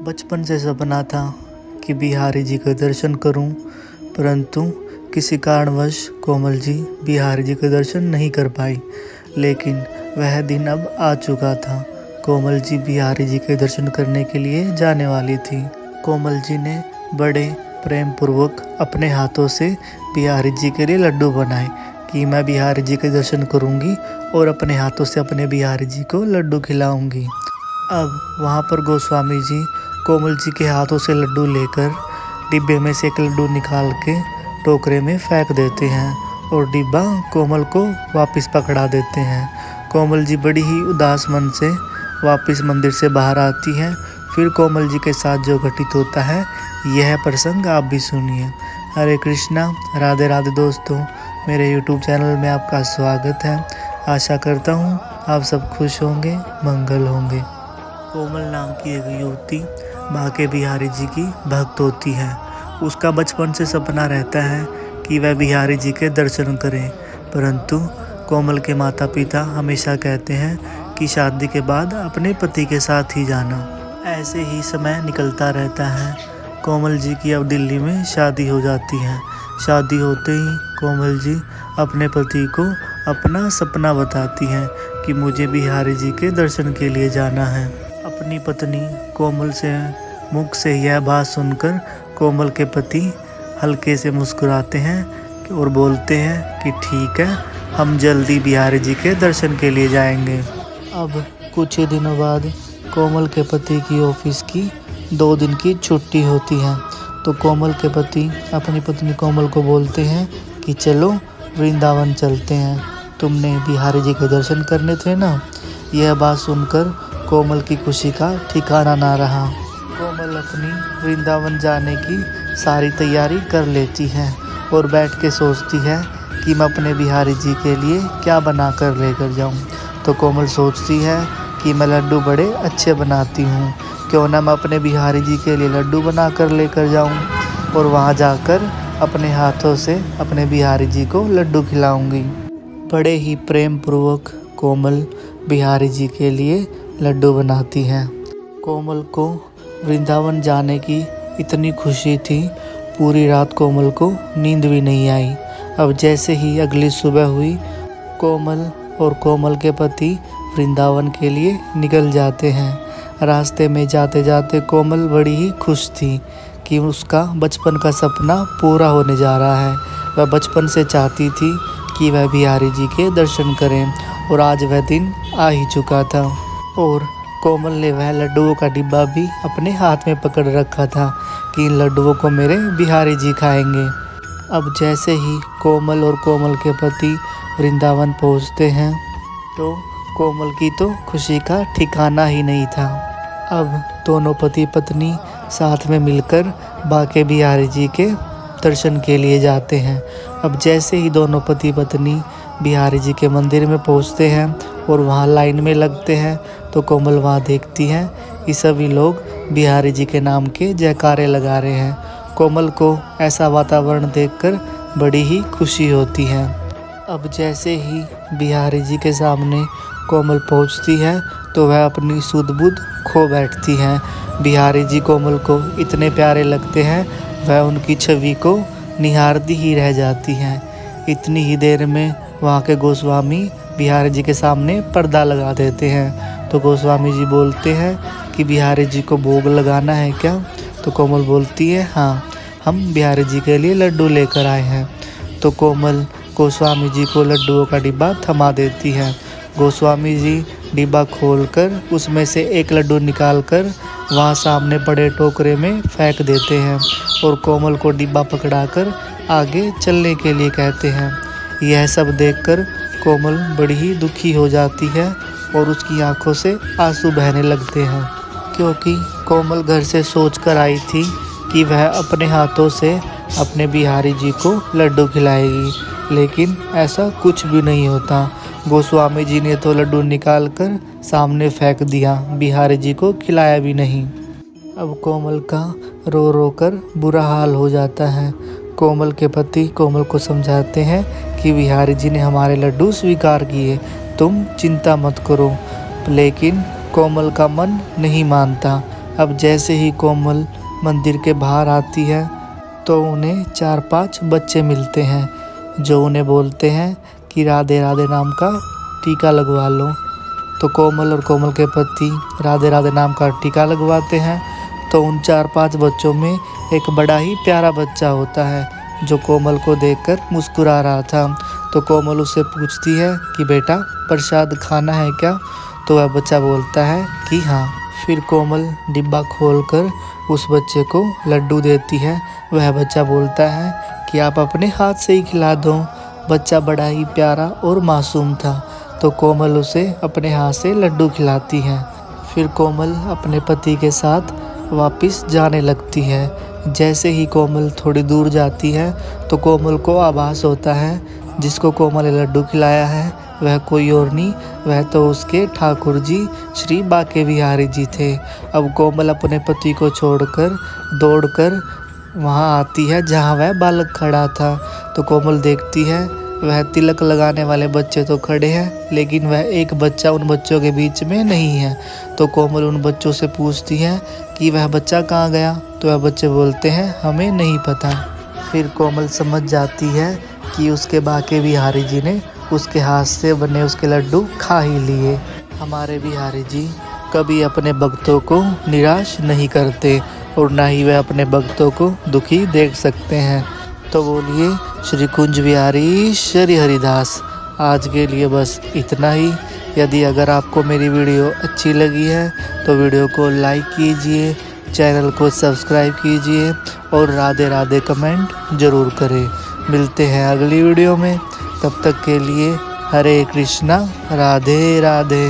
बचपन से सपना था कि बिहारी जी का दर्शन करूं, परंतु किसी कारणवश कोमल जी बिहारी जी का दर्शन नहीं कर पाई। लेकिन वह दिन अब आ चुका था। कोमल जी बिहारी जी के दर्शन करने के लिए जाने वाली थी। कोमल जी ने बड़े प्रेम पूर्वक अपने हाथों से बिहारी जी के लिए लड्डू बनाए कि मैं बिहारी जी के दर्शन करूंगी और अपने हाथों से अपने बिहारी जी को लड्डू खिलाऊंगी। अब वहाँ पर गोस्वामी जी कोमल जी के हाथों से लड्डू लेकर डिब्बे में से एक लड्डू निकाल के टोकरे में फेंक देते हैं और डिब्बा कोमल को वापस पकड़ा देते हैं। कोमल जी बड़ी ही उदास मन से वापस मंदिर से बाहर आती है। फिर कोमल जी के साथ जो घटित होता है यह प्रसंग आप भी सुनिए। हरे कृष्णा, राधे राधे दोस्तों, मेरे यूट्यूब चैनल में आपका स्वागत है। आशा करता हूँ आप सब खुश होंगे, मंगल होंगे। कोमल नाम की एक युवती बांके बिहारी जी की भक्त होती है। उसका बचपन से सपना रहता है कि वह बिहारी जी के दर्शन करें, परंतु कोमल के माता पिता हमेशा कहते हैं कि शादी के बाद अपने पति के साथ ही जाना। ऐसे ही समय निकलता रहता है। कोमल जी की अब दिल्ली में शादी हो जाती है। शादी होते ही कोमल जी अपने पति को अपना सपना बताती हैं कि मुझे बिहारी जी के दर्शन के लिए जाना है। अपनी पत्नी कोमल से मुख से यह बात सुनकर कोमल के पति हल्के से मुस्कुराते हैं और बोलते हैं कि ठीक है, हम जल्दी बिहारी जी के दर्शन के लिए जाएंगे। अब कुछ ही दिनों बाद कोमल के पति की ऑफिस की 2 दिन की छुट्टी होती है, तो कोमल के पति अपनी पत्नी कोमल को बोलते हैं कि चलो वृंदावन चलते हैं, तुमने बिहारी जी के दर्शन करने थे ना। यह बात सुनकर कोमल की खुशी का ठिकाना ना रहा। कोमल अपनी वृंदावन जाने की सारी तैयारी कर लेती है और बैठ के सोचती है कि मैं अपने बिहारी जी के लिए क्या बना कर लेकर जाऊं। तो कोमल सोचती है कि मैं लड्डू बड़े अच्छे बनाती हूं, क्यों ना मैं अपने बिहारी जी के लिए लड्डू बना कर लेकर जाऊं और वहां जाकर अपने हाथों से अपने बिहारी जी को लड्डू खिलाऊंगी। बड़े ही प्रेम पूर्वक कोमल बिहारी जी के लिए लड्डू बनाती है। कोमल को वृंदावन जाने की इतनी खुशी थी, पूरी रात कोमल को नींद भी नहीं आई। अब जैसे ही अगली सुबह हुई, कोमल और कोमल के पति वृंदावन के लिए निकल जाते हैं। रास्ते में जाते जाते कोमल बड़ी ही खुश थी कि उसका बचपन का सपना पूरा होने जा रहा है। वह बचपन से चाहती थी कि वह बिहारी जी के दर्शन करें और आज वह दिन आ ही चुका था। और कोमल ने वह लड्डुओं का डिब्बा भी अपने हाथ में पकड़ रखा था कि इन लड्डुओं को मेरे बिहारी जी खाएंगे। अब जैसे ही कोमल और कोमल के पति वृंदावन पहुंचते हैं, तो कोमल की तो खुशी का ठिकाना ही नहीं था। अब दोनों पति पत्नी साथ में मिलकर बांके बिहारी जी के दर्शन के लिए जाते हैं। अब जैसे ही दोनों पति पत्नी बिहारी जी के मंदिर में पहुंचते हैं और वहां लाइन में लगते हैं, तो कोमल वहां देखती है कि सभी लोग बिहारी जी के नाम के जयकारे लगा रहे हैं। कोमल को ऐसा वातावरण देखकर बड़ी ही खुशी होती है। अब जैसे ही बिहारी जी के सामने कोमल पहुंचती है, तो वह अपनी सुध बुध खो बैठती है। बिहारी जी कोमल को इतने प्यारे लगते हैं, वह उनकी छवि को निहारती ही रह जाती हैं। इतनी ही देर में वहाँ के गोस्वामी बिहारी जी के सामने पर्दा लगा देते हैं। तो गोस्वामी जी बोलते हैं कि बिहारी जी को भोग लगाना है क्या? तो कोमल बोलती है हाँ, हम बिहारी जी के लिए लड्डू लेकर आए हैं। तो कोमल गोस्वामी जी को लड्डुओं का डिब्बा थमा देती है। गोस्वामी जी डिब्बा खोलकर उसमें से एक लड्डू निकालकर वहाँ सामने पड़े टोकरे में फेंक देते हैं और कोमल को डिब्बा पकड़ाकर आगे चलने के लिए कहते हैं। यह सब देखकर कोमल बड़ी ही दुखी हो जाती है और उसकी आंखों से आंसू बहने लगते हैं, क्योंकि कोमल घर से सोच कर आई थी कि वह अपने हाथों से अपने बिहारी जी को लड्डू खिलाएगी, लेकिन ऐसा कुछ भी नहीं होता। गोस्वामी जी ने तो लड्डू निकाल कर सामने फेंक दिया, बिहारी जी को खिलाया भी नहीं। अब कोमल का रो रो कर बुरा हाल हो जाता है। कोमल के पति कोमल को समझाते हैं कि बिहारी जी ने हमारे लड्डू स्वीकार किए, तुम चिंता मत करो। लेकिन कोमल का मन नहीं मानता। अब जैसे ही कोमल मंदिर के बाहर आती है तो उन्हें 4-5 बच्चे मिलते हैं जो उन्हें बोलते हैं कि राधे राधे नाम का टीका लगवा लो। तो कोमल और कोमल के पति राधे राधे नाम का टीका लगवाते हैं। तो उन 4-5 बच्चों में एक बड़ा ही प्यारा बच्चा होता है जो कोमल को देखकर मुस्कुरा रहा था। तो कोमल उससे पूछती है कि बेटा प्रसाद खाना है क्या? तो वह बच्चा बोलता है कि हाँ। फिर कोमल डिब्बा खोलकर उस बच्चे को लड्डू देती है। वह बच्चा बोलता है कि आप अपने हाथ से ही खिला दो। बच्चा बड़ा ही प्यारा और मासूम था। तो कोमल उसे अपने हाथ से लड्डू खिलाती है। फिर कोमल अपने पति के साथ वापस जाने लगती है। जैसे ही कोमल थोड़ी दूर जाती है तो कोमल को आभास होता है जिसको कोमल ने लड्डू खिलाया है वह कोई और नहीं, वह तो उसके ठाकुर जी श्री बाके बिहारी जी थे। अब कोमल अपने पति को छोड़कर दौड़कर वहां आती है जहां वह बालक खड़ा था। तो कोमल देखती है वह तिलक लगाने वाले बच्चे तो खड़े हैं लेकिन वह एक बच्चा उन बच्चों के बीच में नहीं है। तो कोमल उन बच्चों से पूछती है कि वह बच्चा कहाँ गया? तो वह बच्चे बोलते हैं हमें नहीं पता। फिर कोमल समझ जाती है कि उसके बाके बिहारी जी ने उसके हाथ से बने उसके लड्डू खा ही लिए। हमारे बिहारी जी कभी अपने भक्तों को निराश नहीं करते और ना ही वह अपने भक्तों को दुखी देख सकते हैं। तो बोलिए श्री कुंज बिहारी श्री हरिदास। आज के लिए बस इतना ही। यदि अगर आपको मेरी वीडियो अच्छी लगी है तो वीडियो को लाइक कीजिए, चैनल को सब्सक्राइब कीजिए और राधे राधे कमेंट ज़रूर करें। मिलते हैं अगली वीडियो में, तब तक के लिए हरे कृष्णा राधे राधे।